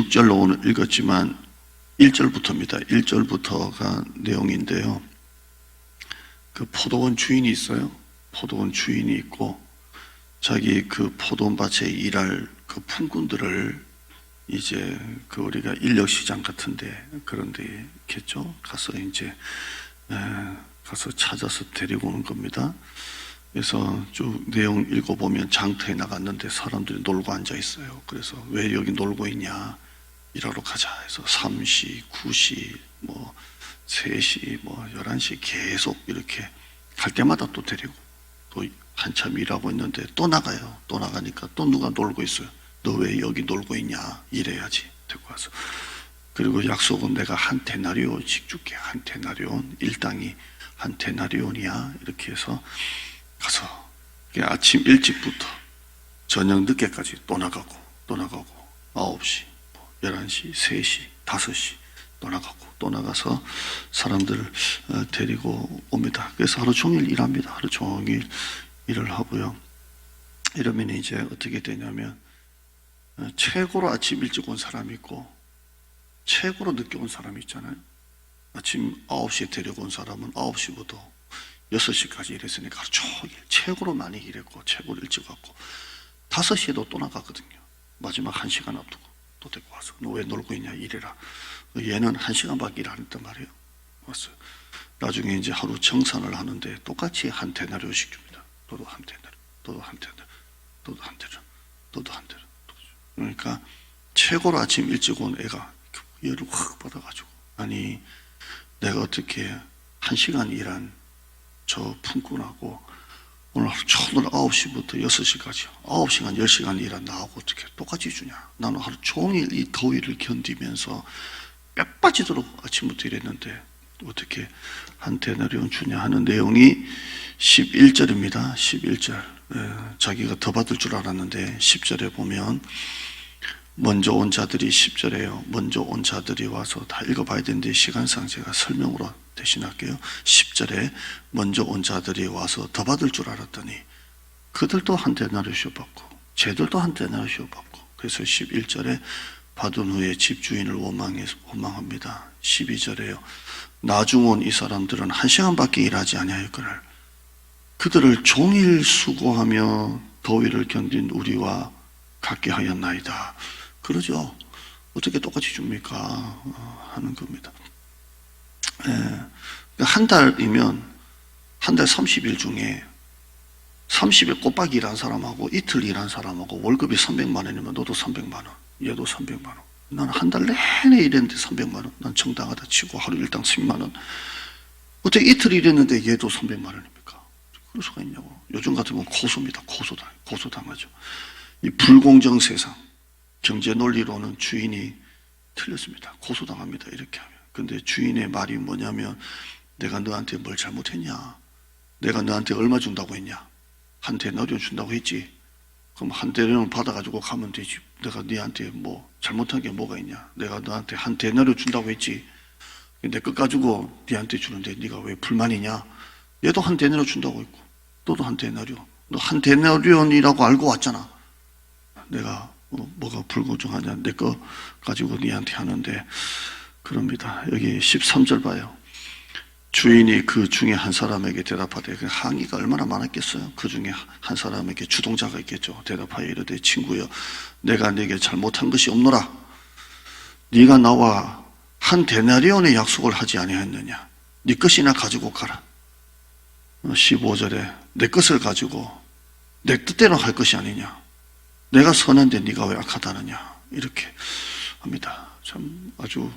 6절로 오늘 읽었지만 1절부터입니다. 1절부터가 내용인데요. 그 포도원 주인이 있어요. 포도원 주인이 있고 자기 그 포도원 밭에 일할 그 품꾼들을 이제 그 우리가 인력시장 같은데 그런 데 있겠죠. 가서 이제 가서 찾아서 데리고 오는 겁니다. 그래서 쭉 내용 읽어보면 장터에 나갔는데 사람들이 놀고 앉아 있어요. 그래서 왜 여기 놀고 있냐? 일하러 가자 해서 3시, 9시, 뭐 3시, 뭐 11시 계속 이렇게 갈 때마다 또 데리고 또 한참 일하고 있는데 또 나가요. 또 나가니까 또 누가 놀고 있어요. 너 왜 여기 놀고 있냐? 일해야지. 데리고 와서. 그리고 약속은 내가 한 데나리온씩 줄게. 한 데나리온, 일당이 한 데나리온이야. 이렇게 해서 가서 아침 일찍부터 저녁 늦게까지 또 나가고 9시, 11시, 3시, 5시 또 나가고 또 나가서 사람들을 데리고 옵니다. 그래서 하루 종일 일합니다. 하루 종일 일을 하고요. 이러면 이제 어떻게 되냐면 최고로 아침 일찍 온 사람이 있고 최고로 늦게 온 사람이 있잖아요. 아침 9시에 데리고 온 사람은 9시부터 6시까지 일했으니까 하루 종일 최고로 많이 일했고 최고로 일찍 왔고 5시에도 또 나가거든요. 마지막 1시간 앞두고 또 데리고 와서 너 왜 놀고 있냐? 일해라. 얘는 1시간밖에 일 안 했단 말이에요. 왔어요. 나중에 이제 하루 정산을 하는데 똑같이 한 데나리온씩 줍니다. 너도 한 데나리온, 너도 한 데나리온, 너도 한 데나리온, 너도 한 데나리온. 그러니까 최고로 아침 일찍 온 애가 열을 확 받아가지고 아니 내가 어떻게 1시간 일한 저 품꾼하고 오늘 하루 종일 9시부터 6시까지 9시간 10시간 일한 나하고 어떻게 똑같이 주냐. 나는 하루 종일 이 더위를 견디면서 뼈 빠지도록 아침부터 일했는데 어떻게 한 데나리온 주냐 하는 내용이 11절입니다. 11절. 자기가 더 받을 줄 알았는데 10절에 보면 먼저 온 자들이 10절에요. 먼저 온 자들이 와서 다 읽어봐야 되는데 시간상 제가 설명으로 대신할게요. 10절에 먼저 온 자들이 와서 더 받을 줄 알았더니 그들도 한 데나리온씩 받고 쟤들도 한 데나리온씩 받고 그래서 11절에 받은 후에 집주인을 원망합니다. 12절에요. 나중 온 이 사람들은 1시간밖에 일하지 아니하였거늘 그들을 종일 수고하며 더위를 견딘 우리와 같게 하였나이다. 그러죠. 어떻게 똑같이 줍니까? 하는 겁니다. 한 달이면 한 달 30일 중에 30일 꼬박이 일한 사람하고 이틀 일한 사람하고 월급이 300만 원이면 너도 300만 원, 얘도 300만 원. 나는 한 달 내내 일했는데 300만 원. 난 정당하다 치고 하루 일당 10만 원. 어떻게 이틀 일했는데 얘도 300만 원입니까? 그럴 수가 있냐고. 요즘 같으면 고소입니다. 고소당하죠. 이 불공정 세상, 경제 논리로는 주인이 틀렸습니다. 고소당합니다. 이렇게 하면. 근데 주인의 말이 뭐냐면 내가 너한테 뭘 잘못했냐? 내가 너한테 얼마 준다고 했냐? 한 데나리온 준다고 했지? 그럼 한 데나리온 받아가지고 가면 되지. 내가 너한테 뭐 잘못한 게 뭐가 있냐? 내가 너한테 한 데나리온 준다고 했지? 내 것 가지고 너한테 주는데 네가 왜 불만이냐? 얘도 한 데나리온 준다고 했고 너도 한 데나리온. 너 한 데나리온이라고 알고 왔잖아. 내가 뭐가 불공정하냐? 내 거 가지고 너한테 하는데 그럽니다. 여기 13절 봐요. 주인이 그 중에 한 사람에게 대답하되 그 항의가 얼마나 많았겠어요. 그 중에 한 사람에게 주동자가 있겠죠. 대답하여 이르되 친구여 내가 네게 잘못한 것이 없노라. 네가 나와 한 데나리온의 약속을 하지 아니하였느냐. 네 것이나 가지고 가라. 15절에 내 것을 가지고 내 뜻대로 할 것이 아니냐. 내가 선한데 네가 왜 악하다느냐. 이렇게 합니다. 참 아주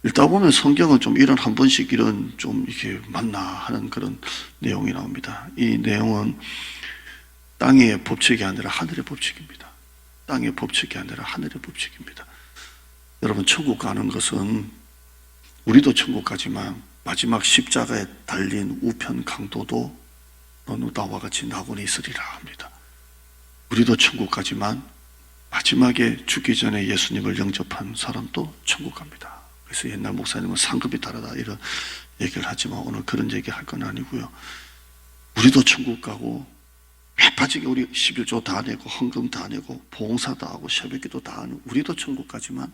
읽다 보면 성경은 좀 이런 한 번씩 이런 좀 이렇게 맞나 하는 그런 내용이 나옵니다. 이 내용은 땅의 법칙이 아니라 하늘의 법칙입니다. 땅의 법칙이 아니라 하늘의 법칙입니다. 여러분 천국 가는 것은 우리도 천국 가지만 마지막 십자가에 달린 우편 강도도 너는 나와 같이 낙원에 있으리라 합니다. 우리도 천국 가지만 마지막에 죽기 전에 예수님을 영접한 사람도 천국 갑니다. 그래서 옛날 목사님은 상급이 다르다 이런 얘기를 하지만 오늘 그런 얘기 할 건 아니고요. 우리도 천국 가고 배빠지게 우리 11조 다 내고 헌금 다 내고 봉사 다 하고 새벽기도 다 하는 우리도 천국 가지만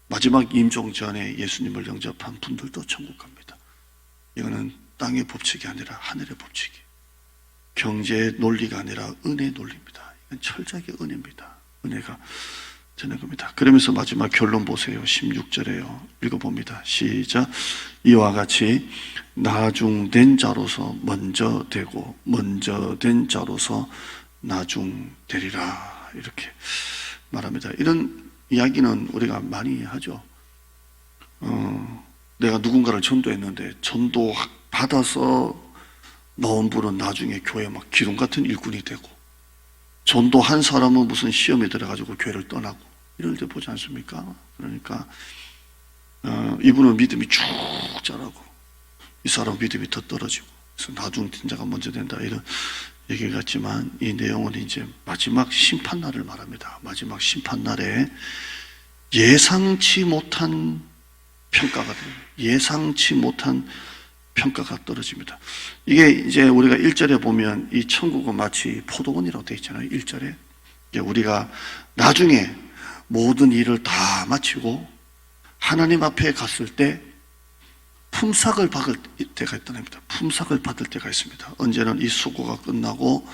마지막 임종 전에 예수님을 영접한 분들도 천국 갑니다. 이거는 땅의 법칙이 아니라 하늘의 법칙이에요. 경제의 논리가 아니라 은혜의 논리입니다. 이건 철저하게 은혜입니다. 은혜가 되는 겁니다. 그러면서 마지막 결론 보세요. 16절에요. 읽어봅니다. 시작. 이와 같이 나중된 자로서 먼저 되고 먼저 된 자로서 나중되리라. 이렇게 말합니다. 이런 이야기는 우리가 많이 하죠. 내가 누군가를 전도했는데 전도 받아서 넣은 분은 나중에 교회 막 기둥 같은 일꾼이 되고, 전도한 사람은 무슨 시험에 들어가지고 교회를 떠나고 이럴 때 보지 않습니까? 그러니까 이분은 믿음이 쭉 자라고 이 사람 믿음이 더 떨어지고, 그래서 나중 된 자가 먼저 된다, 이런 얘기 같지만 이 내용은 이제 마지막 심판날을 말합니다. 마지막 심판날에 예상치 못한 평가가 돼요. 예상치 못한 평가가 떨어집니다. 이게 이제 우리가 1절에 보면 이 천국은 마치 포도원이라고 되어 있잖아요. 1절에 우리가 나중에 모든 일을 다 마치고 하나님 앞에 갔을 때 품삯을 받을 때가 있답니다. 품삯을 받을 때가 있습니다. 언제는 이 수고가 끝나고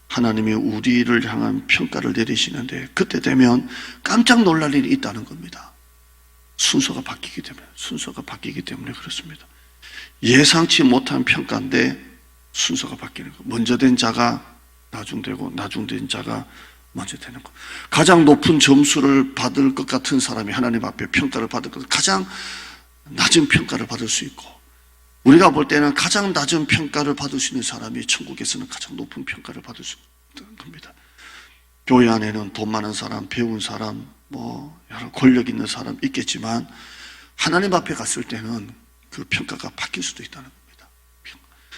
하나님이 우리를 향한 평가를 내리시는데, 그때 되면 깜짝 놀랄 일이 있다는 겁니다. 순서가 바뀌기 때문에 그렇습니다. 예상치 못한 평가인데 순서가 바뀌는 거. 먼저 된 자가 나중되고 나중된 자가 먼저 되는 거. 가장 높은 점수를 받을 것 같은 사람이 하나님 앞에 평가를 받을 것, 가장 낮은 평가를 받을 수 있고, 우리가 볼 때는 가장 낮은 평가를 받을 수 있는 사람이 천국에서는 가장 높은 평가를 받을 수 있는 겁니다. 교회 안에는 돈 많은 사람, 배운 사람, 여러 권력 있는 사람 있겠지만 하나님 앞에 갔을 때는 그 평가가 바뀔 수도 있다는 겁니다.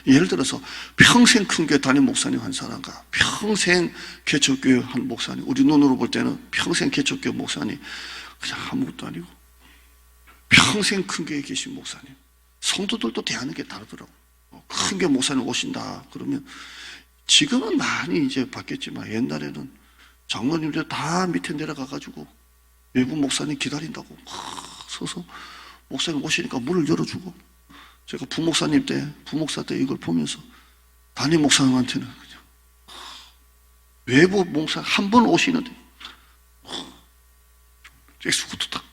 예를 들어서 평생 큰 교회 담임 목사님 한 사람과 평생 개척교회 한 목사님, 우리 눈으로 볼 때는 평생 개척교회 목사님 그냥 아무것도 아니고, 평생 큰 교회에 계신 목사님, 성도들도 대하는 게 다르더라고요. 큰 교회 목사님 오신다 그러면, 지금은 많이 이제 바뀌었지만 옛날에는 장로님들 다 밑에 내려가가지고 외부 목사님 기다린다고 막 서서 목사님 오시니까 문을 열어주고, 제가 부목사 때 이걸 보면서 담임 목사님한테는 그냥 외부 목사 한 번 오시는데 엑스쿠트 딱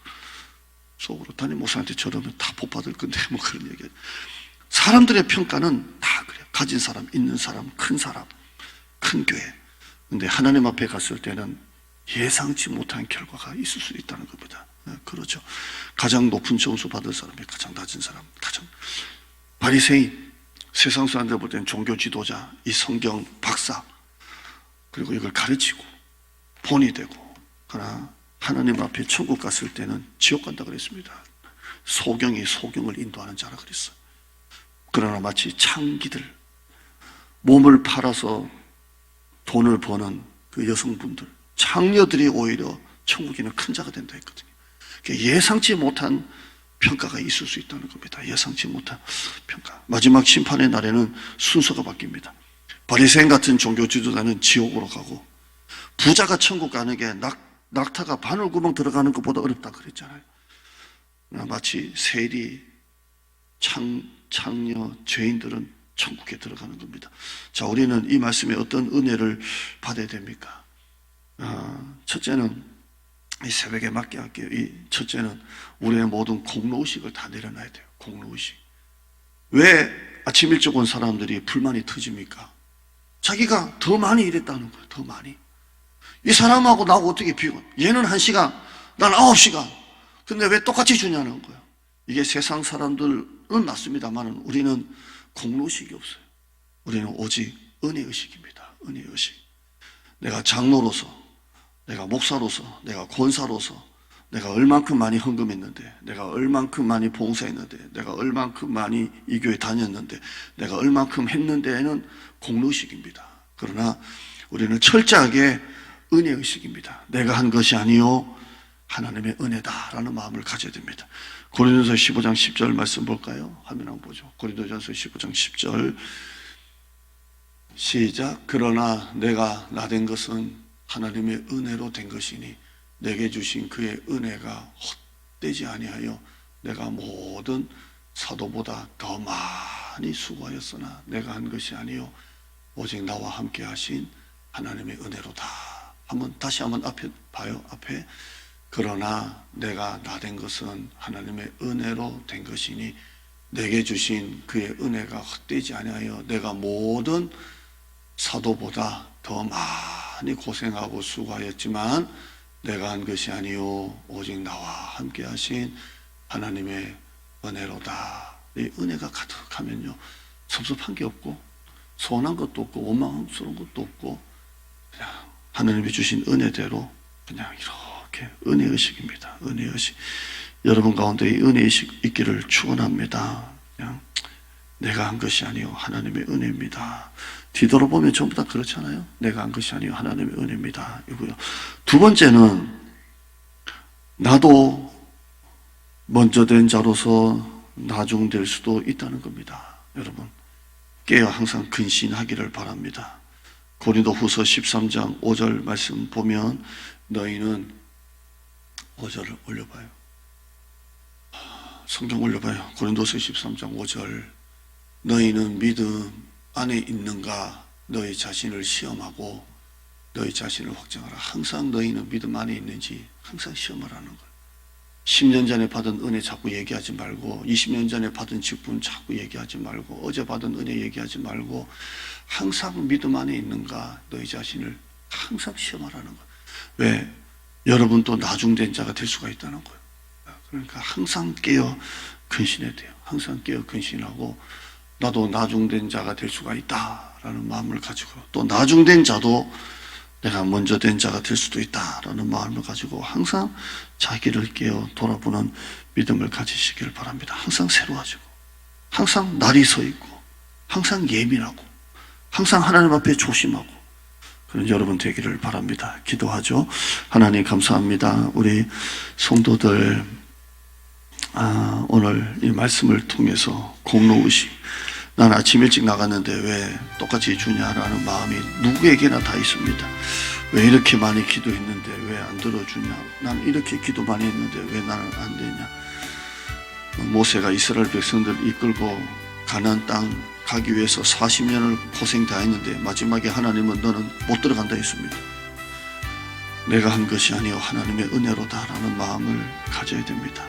속으로 담임 목사한테 저러면 다 복 받을 건데 그런 얘기. 사람들의 평가는 다 그래요. 가진 사람, 있는 사람, 큰 교회. 근데 하나님 앞에 갔을 때는 예상치 못한 결과가 있을 수 있다는 겁니다. 그렇죠. 가장 높은 점수 받을 사람이 가장 낮은 사람, 바리새인, 세상 사람들 볼 때는 종교 지도자, 이 성경 박사, 그리고 이걸 가르치고 본이 되고, 그러나 하나님 앞에 천국 갔을 때는 지옥 간다 그랬습니다. 소경이 소경을 인도하는 자라 그랬어요. 그러나 마치 창기들, 몸을 팔아서 돈을 버는 그 여성분들, 창녀들이 오히려 천국에는 큰 자가 된다 했거든요. 예상치 못한 평가가 있을 수 있다는 겁니다. 예상치 못한 평가. 마지막 심판의 날에는 순서가 바뀝니다. 바리새인 같은 종교 지도자는 지옥으로 가고, 부자가 천국 가는 게 낙타가 바늘구멍 들어가는 것보다 어렵다 그랬잖아요. 마치 세리, 창녀, 죄인들은 천국에 들어가는 겁니다. 자, 우리는 이 말씀에 어떤 은혜를 받아야 됩니까? 첫째는 이 새벽에 맞게 할게요. 첫째는 우리의 모든 공로의식을 다 내려놔야 돼요. 공로의식. 왜 아침 일찍 온 사람들이 불만이 터집니까? 자기가 더 많이 일했다는 거예요. 더 많이. 이 사람하고 나하고 어떻게 비교? 얘는 1시간, 난 9시간. 근데 왜 똑같이 주냐는 거예요. 이게 세상 사람들은 맞습니다만 우리는 공로의식이 없어요. 우리는 오직 은혜의식입니다. 은혜의식. 내가 장로로서, 내가 목사로서, 내가 권사로서 내가 얼만큼 많이 헌금했는데, 내가 얼만큼 많이 봉사했는데, 내가 얼만큼 많이 이 교회 다녔는데, 내가 얼만큼 했는데는 공로의식입니다. 그러나 우리는 철저하게 은혜의식입니다. 내가 한 것이 아니요 하나님의 은혜다라는 마음을 가져야 됩니다. 고린도전서 15장 10절 말씀 볼까요? 화면 한번 보죠. 고린도전서 15장 10절. 시작. 그러나 내가 나된 것은 하나님의 은혜로 된 것이니 내게 주신 그의 은혜가 헛되지 아니하여 내가 모든 사도보다 더 많이 수고하였으나 내가 한 것이 아니요 오직 나와 함께 하신 하나님의 은혜로다. 다시 한번 앞에 봐요. 앞에. 그러나 내가 나된 것은 하나님의 은혜로 된 것이니 내게 주신 그의 은혜가 헛되지 아니하여 내가 모든 사도보다 더 많이 고생하고 수고하였지만 내가 한 것이 아니요 오직 나와 함께 하신 하나님의 은혜로다. 이 은혜가 가득하면요 섭섭한 게 없고 서운한 것도 없고 원망스러운 것도 없고 그냥 하나님이 주신 은혜대로 그냥 이렇게 은혜의식입니다. 은혜의식. 여러분 가운데 이 은혜의식 있기를 축원합니다. 그냥 내가 한 것이 아니요 하나님의 은혜입니다. 뒤돌아보면 전부 다 그렇잖아요. 내가 한 것이 아니요 하나님의 은혜입니다. 이고요. 두 번째는 나도 먼저 된 자로서 나중될 수도 있다는 겁니다. 여러분 깨어 항상 근신하기를 바랍니다. 고린도후서 13장 5절 말씀 보면 너희는 5절을 올려봐요. 성경 올려봐요. 고린도서 13장 5절 너희는 믿음 안에 있는가 너희 자신을 시험하고 너희 자신을 확정하라. 항상 너희는 믿음 안에 있는지 항상 시험을 하는 거예요. 10년 전에 받은 은혜 자꾸 얘기하지 말고 20년 전에 받은 직분 자꾸 얘기하지 말고 어제 받은 은혜 얘기하지 말고 항상 믿음 안에 있는가 너희 자신을 항상 시험하라는 거예요. 왜? 여러분도 나중된 자가 될 수가 있다는 거예요. 그러니까 항상 깨어 근신해야 돼요. 항상 깨어 근신하고 나도 나중된 자가 될 수가 있다라는 마음을 가지고 또 나중된 자도 내가 먼저 된 자가 될 수도 있다라는 마음을 가지고 항상 자기를 깨어 돌아보는 믿음을 가지시기를 바랍니다. 항상 새로워지고 항상 날이 서 있고 항상 예민하고 항상 하나님 앞에 조심하고 그런 여러분 되기를 바랍니다. 기도하죠. 하나님 감사합니다. 우리 성도들 오늘 이 말씀을 통해서 공로의식 난 아침 일찍 나갔는데 왜 똑같이 주냐라는 마음이 누구에게나 다 있습니다. 왜 이렇게 많이 기도했는데 왜 안 들어주냐. 난 이렇게 기도 많이 했는데 왜 나는 안 되냐. 모세가 이스라엘 백성들 이끌고 가나안 땅 가기 위해서 40년을 고생 다 했는데 마지막에 하나님은 너는 못 들어간다 했습니다. 내가 한 것이 아니요 하나님의 은혜로다라는 마음을 가져야 됩니다.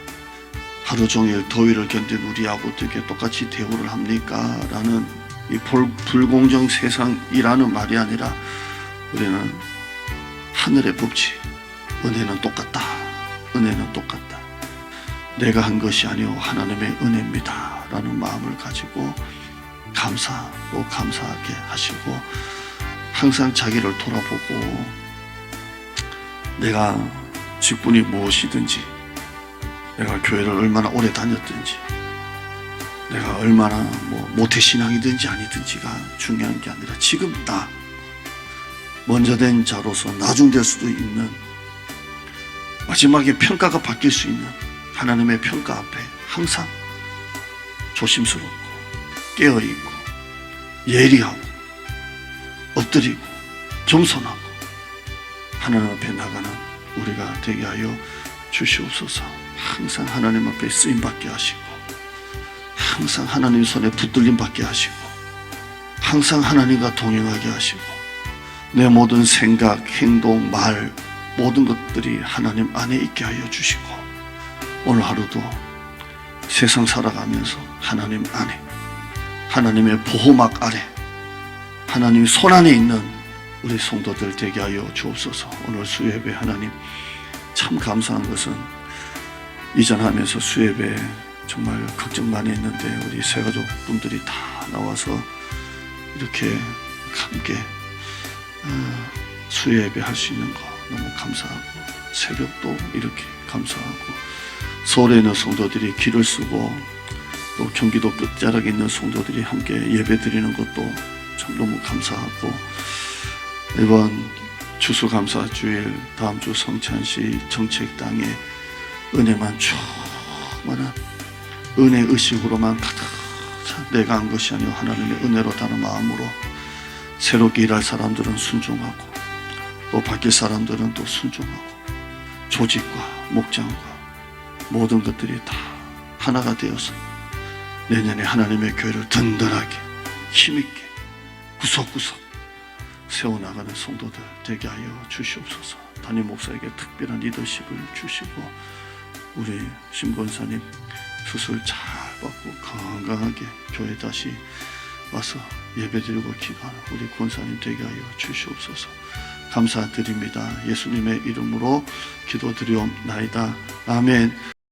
하루 종일 더위를 견딘 우리하고 어떻게 똑같이 대우를 합니까? 라는 이 불공정 세상이라는 말이 아니라 우리는 하늘의 법칙, 은혜는 똑같다. 은혜는 똑같다. 내가 한 것이 아니요 하나님의 은혜입니다. 라는 마음을 가지고 또 감사하게 하시고 항상 자기를 돌아보고 내가 직분이 무엇이든지 내가 교회를 얼마나 오래 다녔든지 내가 얼마나 모태신앙이든지 아니든지가 중요한 게 아니라 지금 나 먼저 된 자로서 나중될 수도 있는 마지막에 평가가 바뀔 수 있는 하나님의 평가 앞에 항상 조심스럽고 깨어있고 예리하고 엎드리고 겸손하고 하나님 앞에 나가는 우리가 되게 하여 주시옵소서. 항상 하나님 앞에 쓰임받게 하시고 항상 하나님 손에 붙들림 받게 하시고 항상 하나님과 동행하게 하시고 내 모든 생각, 행동, 말 모든 것들이 하나님 안에 있게 하여 주시고 오늘 하루도 세상 살아가면서 하나님 안에 하나님의 보호막 아래 하나님 손 안에 있는 우리 성도들 되게 하여 주옵소서. 오늘 수예배 하나님 참 감사한 것은 이전하면서 수예배 정말 걱정 많이 했는데 우리 새가족 분들이 다 나와서 이렇게 함께 수예배 할 수 있는 거 너무 감사하고 새벽도 이렇게 감사하고 서울에 있는 성도들이 길을 쓰고 또 경기도 끝자락에 있는 성도들이 함께 예배 드리는 것도 참 너무 감사하고 이번 추수감사주일 다음 주 성찬시 정책당에 은혜만 충만한 은혜의식으로만 가득 내가 한 것이 아니요 하나님의 은혜로다는 마음으로 새롭게 일할 사람들은 순종하고 또 바뀔 사람들은 또 순종하고 조직과 목장과 모든 것들이 다 하나가 되어서 내년에 하나님의 교회를 든든하게 힘있게 구석구석 세워나가는 성도들 되게 하여 주시옵소서. 담임 목사에게 특별한 리더십을 주시고 우리 심 권사님 수술 잘 받고 건강하게 교회 다시 와서 예배드리고 기도하는 우리 권사님 되게 하여 주시옵소서. 감사드립니다. 예수님의 이름으로 기도드리옵나이다. 아멘.